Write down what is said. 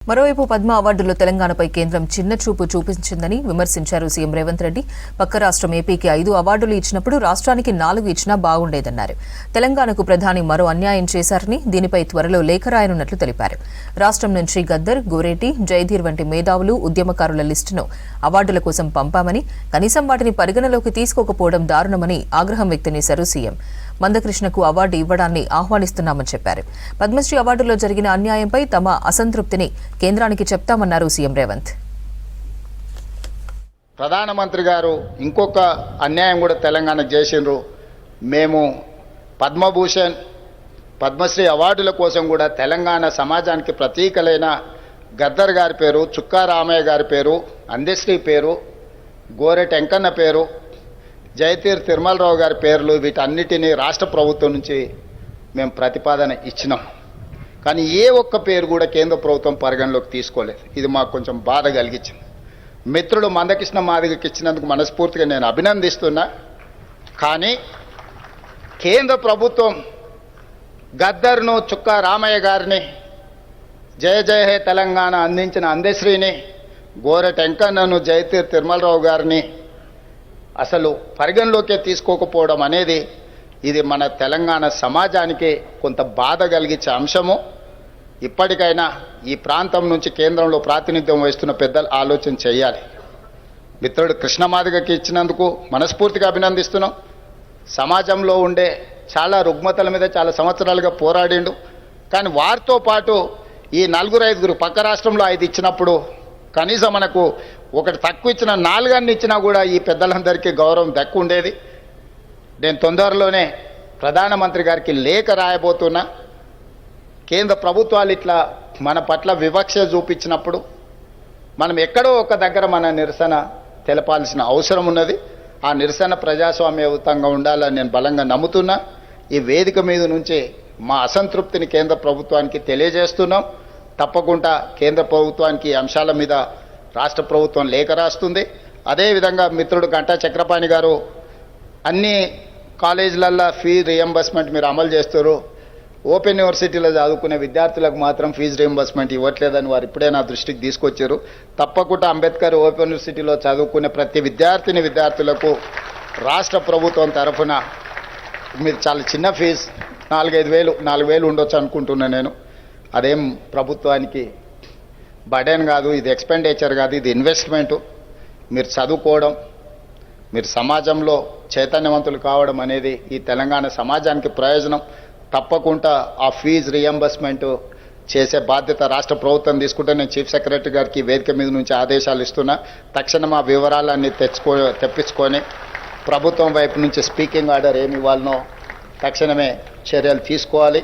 మరోవైపు పద్మ అవార్డుల్లో తెలంగాణపై కేంద్రం చిన్న చూపు చూపించిందని విమర్శించారు సీఎం రేవంత్ రెడ్డి. పక్క రాష్ట్రం ఏపీకి 5 అవార్డులు ఇచ్చినప్పుడు రాష్ట్రానికి 4 ఇచ్చినా బాగుండేదన్నారు. తెలంగాణకు ప్రధాని మరో అన్యాయం చేశారని, దీనిపై త్వరలో లేఖ రాయనున్నట్లు తెలిపారు. రాష్ట్రం నుంచి గద్దర్, గోరేటి, జయధీర్ వంటి మేధావులు, ఉద్యమకారుల లిస్టును అవార్డుల కోసం పంపామని, కనీసం వాటిని పరిగణలోకి తీసుకోకపోవడం దారుణమని ఆగ్రహం వ్యక్తం చేశారు సీఎం. మందకృష్ణకు అవార్డు ఇవ్వడాన్ని ఆహ్వానిస్తున్నామని చెప్పారు. పద్మశ్రీ అవార్డులో జరిగిన అన్యాయంపై తమ అసంతృప్తిని కేంద్రానికి చెప్తామన్నారు సీఎం రేవంత్. ప్రధానమంత్రి గారు ఇంకొక అన్యాయం కూడా తెలంగాణకు చేసిండ్రు. మేము పద్మభూషణ్, పద్మశ్రీ అవార్డుల కోసం కూడా తెలంగాణ సమాజానికి ప్రతీకలైన గద్దర్ గారి పేరు, చుక్కా రామయ్య గారి పేరు, అందశ్రీ పేరు, గోరెటి వెంకన్న పేరు, జయతీర్ తిరుమలరావు గారి పేర్లు, వీటన్నిటినీ రాష్ట్ర ప్రభుత్వం నుంచి మేము ప్రతిపాదన ఇచ్చినాం. కానీ ఏ ఒక్క పేరు కూడా కేంద్ర ప్రభుత్వం పరిగణలోకి తీసుకోలేదు. ఇది మాకు కొంచెం బాధ కలిగించింది. మిత్రుడు మందకృష్ణ మాదిగకి ఇచ్చినందుకు మనస్ఫూర్తిగా నేను అభినందిస్తున్నా. కానీ కేంద్ర ప్రభుత్వం గద్దర్ను, చుక్కా రామయ్య గారిని, జయ జయ హే తెలంగాణ అందించిన అందశ్రీని, గోరెటి వెంకన్నను, జయతీర్ తిరుమలరావు గారిని అసలు పరిగణలోకే తీసుకోకపోవడం అనేది ఇది మన తెలంగాణ సమాజానికి కొంత బాధ కలిగించే అంశము. ఇప్పటికైనా ఈ ప్రాంతం నుంచి కేంద్రంలో ప్రాతినిధ్యం వహిస్తున్న పెద్దలు ఆలోచన చేయాలి. మిత్రుడు కృష్ణమాదిగకి ఇచ్చినందుకు మనస్ఫూర్తిగా అభినందిస్తున్నాం. సమాజంలో ఉండే చాలా రుగ్మతల మీద చాలా సంవత్సరాలుగా పోరాడిండు. కానీ వారితో పాటు ఈ 4-5 పక్క రాష్ట్రంలో 5 ఇచ్చినప్పుడు కనీసం మనకు ఒకటి తక్కువ ఇచ్చిన 4 ఇచ్చినా కూడా ఈ పెద్దలందరికీ గౌరవం దక్కు ఉండేది. నేను తొందరలోనే ప్రధానమంత్రి గారికి లేఖ రాయబోతున్నా. కేంద్ర ప్రభుత్వాలు ఇట్లా మన పట్ల వివక్ష చూపించినప్పుడు మనం ఎక్కడో ఒక దగ్గర మన నిరసన తెలపాల్సిన అవసరం ఉన్నది. ఆ నిరసన ప్రజాస్వామ్యయుతంగా ఉండాలని నేను బలంగా నమ్ముతున్నా. ఈ వేదిక మీద నుంచి మా అసంతృప్తిని కేంద్ర ప్రభుత్వానికి తెలియజేస్తున్నాం. తప్పకుండా కేంద్ర ప్రభుత్వానికి ఈ అంశాల మీద రాష్ట్ర ప్రభుత్వం లేఖ రాస్తుంది. అదేవిధంగా మిత్రుడు గంటా చక్రపాణి గారు అన్ని కాలేజీలల్లో ఫీజు రియంబర్స్మెంట్ మీరు అమలు చేస్తారు, ఓపెన్ యూనివర్సిటీలో చదువుకునే విద్యార్థులకు మాత్రం ఫీజు రియంబర్స్మెంట్ ఇవ్వట్లేదని వారు ఇప్పుడే నా దృష్టికి తీసుకొచ్చారు. తప్పకుండా అంబేద్కర్ ఓపెన్ యూనివర్సిటీలో చదువుకునే ప్రతి విద్యార్థులకు రాష్ట్ర ప్రభుత్వం తరఫున మీరు చాలా చిన్న ఫీజు 4,000 ఉండొచ్చు అనుకుంటున్నాను నేను. అదేం ప్రభుత్వానికి బర్డెన్ కాదు, ఇది ఎక్స్పెండిచర్ కాదు, ఇది ఇన్వెస్ట్మెంటు. మీరు చదువుకోవడం, మీరు సమాజంలో చైతన్యవంతులు కావడం అనేది ఈ తెలంగాణ సమాజానికి ప్రయోజనం. తప్పకుండా ఆ ఫీజు రియంబర్స్మెంట్ చేసే బాధ్యత రాష్ట్ర ప్రభుత్వం తీసుకుంటే నేను చీఫ్ సెక్రటరీ గారికి వేదిక మీద నుంచి ఆదేశాలు ఇస్తున్నా. తక్షణం ఆ వివరాలన్నీ తెప్పించుకొని ప్రభుత్వం వైపు నుంచి స్పీకింగ్ ఆర్డర్ ఏమి ఇవ్వాలనో తక్షణమే చర్యలు తీసుకోవాలి.